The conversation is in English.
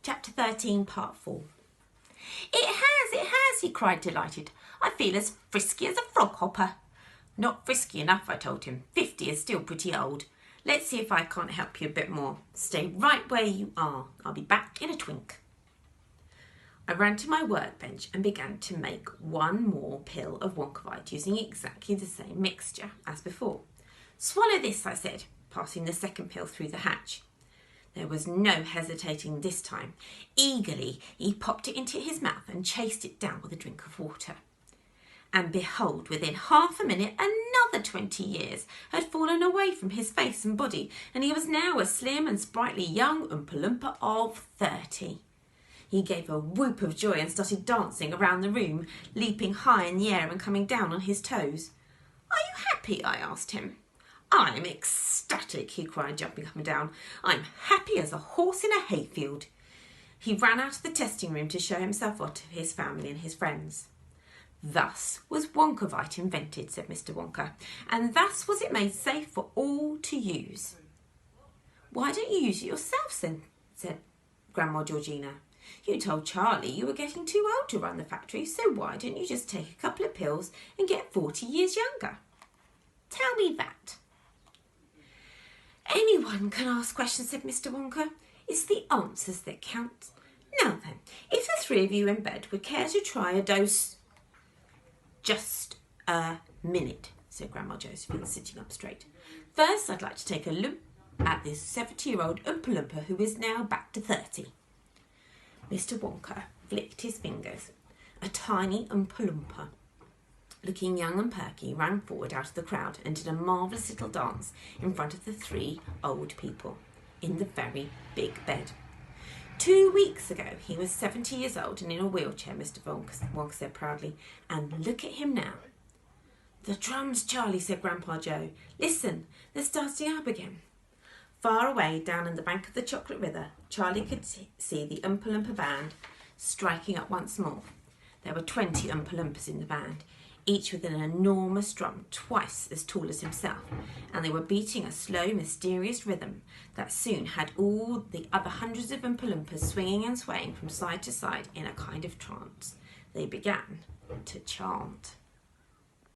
Chapter 13, Part 4. It has, he cried, delighted. I feel as frisky as a frog hopper. Not frisky enough, I told him. 50 is still pretty old. Let's see if I can't help you a bit more. Stay right where you are. I'll be back in a twink. I ran to my workbench and began to make one more pill of Wonker Vite using exactly the same mixture as before. Swallow this, I said, passing the second pill through the hatch. There was no hesitating this time. Eagerly, he popped it into his mouth and chased it down with a drink of water. And behold, within half a minute, another 20 years had fallen away from his face and body, and he was now a slim and sprightly young Oompa Loompa of 30. He gave a whoop of joy and started dancing around the room, leaping high in the air and coming down on his toes. "Are you happy?" I asked him. "I'm ecstatic," he cried, jumping up and down. "I'm happy as a horse in a hayfield." He ran out of the testing room to show himself off to his family and his friends. "Thus was Wonker Vite invented," said Mr. Wonker, "and thus was it made safe for all to use." "Why don't you use it yourself then?" said Grandma Georgina. "You told Charlie you were getting too old to run the factory, so why don't you just take a couple of pills and get 40 years younger?" "Tell me that." "Anyone can ask questions," said Mr. Wonker. "It's the answers that count. Now then, if the three of you in bed would care to try a dose—" "Just a minute," said Grandma Josephine, sitting up straight. "First, I'd like to take a look at this 70-year-old Oompa Loompa who is now back to 30. Mr. Wonker flicked his fingers. A tiny Oompa Loompa, looking young and perky, ran forward out of the crowd and did a marvellous little dance in front of the three old people in the very big bed. 2 weeks ago he was 70 years old and in a wheelchair, Mr. Wonker said proudly, and look at him now. "The drums, Charlie," said Grandpa Joe. "Listen, they're starting up again." Far away down in the bank of the Chocolate River, Charlie could see the Oompa Loompa band striking up once more. There were 20 Oompa Loompas in the band, each with an enormous drum twice as tall as himself, and they were beating a slow, mysterious rhythm that soon had all the other hundreds of Oompa Loompas swinging and swaying from side to side in a kind of trance. They began to chant.